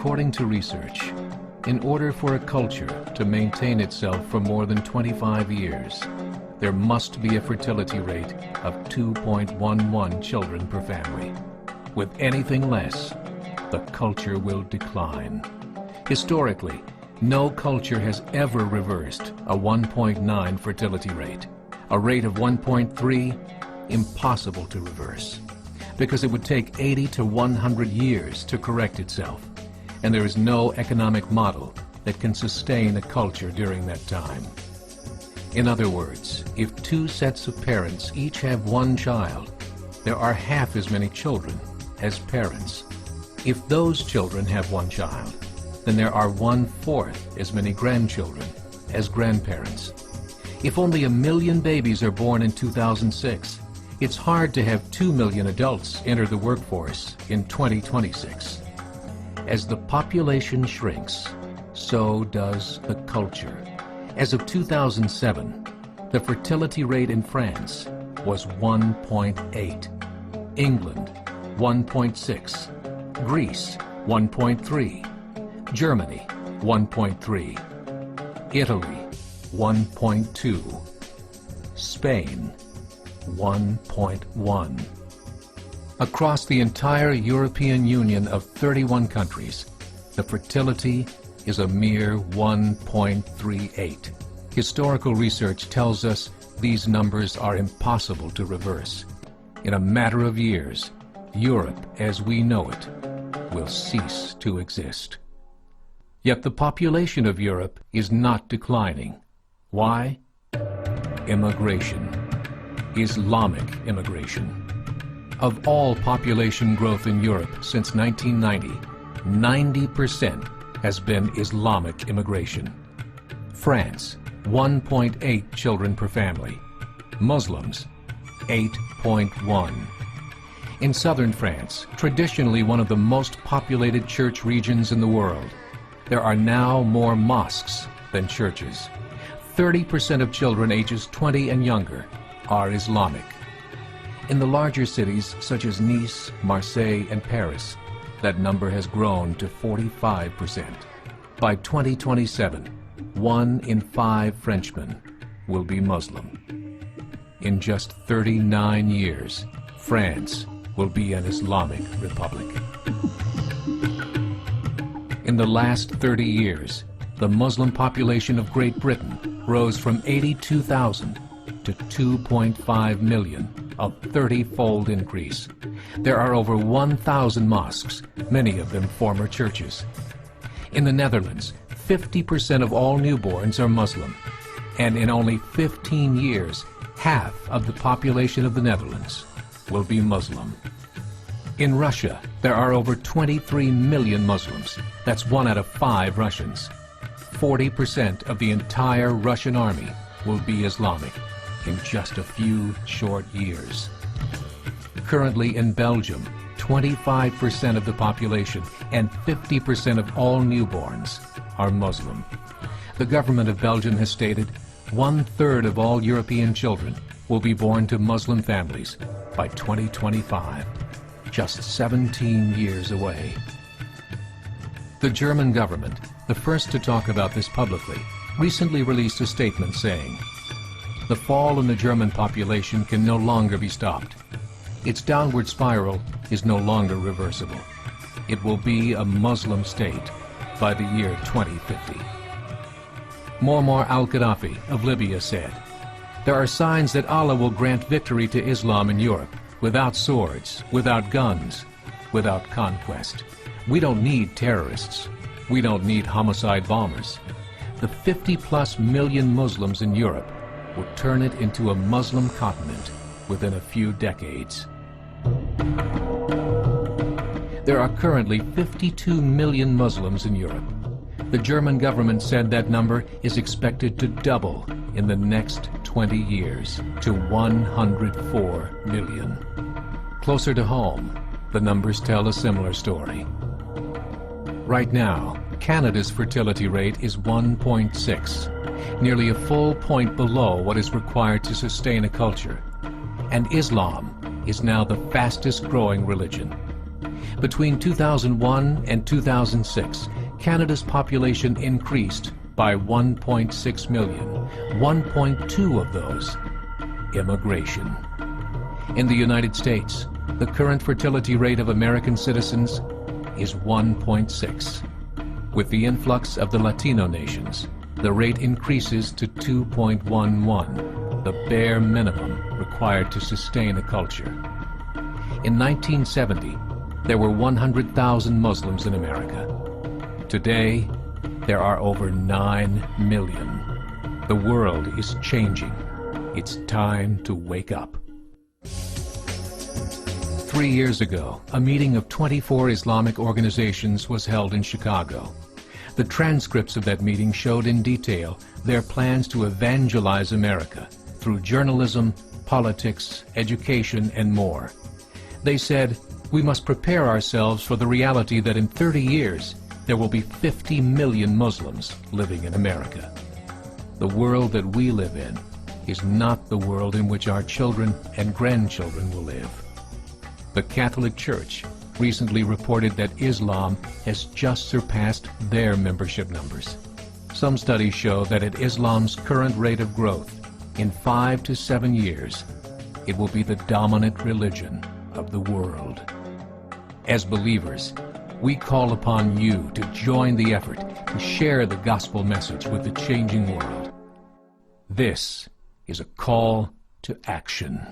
According to research, in order for a culture to maintain itself for more than 25 years, there must be a fertility rate of 2.11 children per family. With anything less, the culture will decline. Historically, no culture has ever reversed a 1.9 fertility rate. A rate of 1.3, impossible to reverse, because it would take 80 to 100 years to correct itself, and there is no economic model that can sustain a culture during that time. In other words, if two sets of parents each have one child, there are half as many children as parents. If those children have one child, then there are 1/4 as many grandchildren as grandparents. If only 1 million babies are born in 2006, it's hard to have 2 million adults enter the workforce in 2026. As the population shrinks, so does the culture. As of 2007, the fertility rate in France was 1.8, England 1.6, Greece 1.3, Germany 1.3, Italy 1.2, Spain 1.1. Across the entire European Union of 31 countries, the fertility is a mere 1.38. Historical research tells us these numbers are impossible to reverse. In a matter of years, Europe as we know it will cease to exist. Yet the population of Europe is not declining. Why? Immigration. Islamic immigration. Of all population growth in Europe since 1990, 90% has been Islamic immigration. France, 1.8 children per family. Muslims, 8.1. In southern France, traditionally one of the most populated church regions in the world, there are now more mosques than churches. 30% of children ages 20 and younger are Islamic. In the larger cities such as Nice, Marseille, and Paris, that number has grown to 45%. By 2027, 1 in 5 Frenchmen will be Muslim. In just 39 years, France will be an Islamic republic. In the last 30 years, the Muslim population of Great Britain rose from 82,000 to 2.5 million, a 30-fold increase. There are over 1,000 mosques, many of them former churches. In the Netherlands, 50% of all newborns are Muslim, and in only 15 years, half of the population of the Netherlands will be Muslim. In Russia, there are over 23 million Muslims. That's 1 out of 5 Russians. 40% of the entire Russian army will be Islamic in just a few short years. Currently in Belgium, 25% of the population and 50% of all newborns are Muslim. The government of Belgium has stated 1/3 of all European children will be born to Muslim families by 2025, just 17 years away. The German government, the first to talk about this publicly, recently released a statement saying, "The fall in the German population can no longer be stopped. Its downward spiral is no longer reversible. It will be a Muslim state by the year 2050. Muammar al-Gaddafi of Libya said, "There are signs that Allah will grant victory to Islam in Europe without swords, without guns, without conquest. We don't need terrorists. We don't need homicide bombers. The 50+ million Muslims in Europe will turn it into a Muslim continent within a few decades." There are currently 52 million Muslims in Europe. The German government said that number is expected to double in the next 20 years to 104 million. Closer to home, the numbers tell a similar story. Right now, Canada's fertility rate is 1.6, nearly a full point below what is required to sustain a culture. And Islam is now the fastest growing religion. Between 2001 and 2006, Canada's population increased by 1.6 million, 1.2 of those immigration. In the United States, the current fertility rate of American citizens is 1.6. With the influx of the Latino nations, the rate increases to 2.11, the bare minimum required to sustain a culture. In 1970, there were 100,000 Muslims in America. Today, there are over 9 million. The world is changing. It's time to wake up. 3 years ago, a meeting of 24 Islamic organizations was held in Chicago. The transcripts of that meeting showed in detail their plans to evangelize America through journalism, politics, education, and more. They said, we must prepare ourselves for the reality that in 30 years, there will be 50 million Muslims living in America. The world that we live in is not the world in which our children and grandchildren will live. The Catholic Church recently reported that Islam has just surpassed their membership numbers. Some studies show that at Islam's current rate of growth, in 5 to 7 years, it will be the dominant religion of the world. As believers, we call upon you to join the effort to share the gospel message with the changing world. This is a call to action.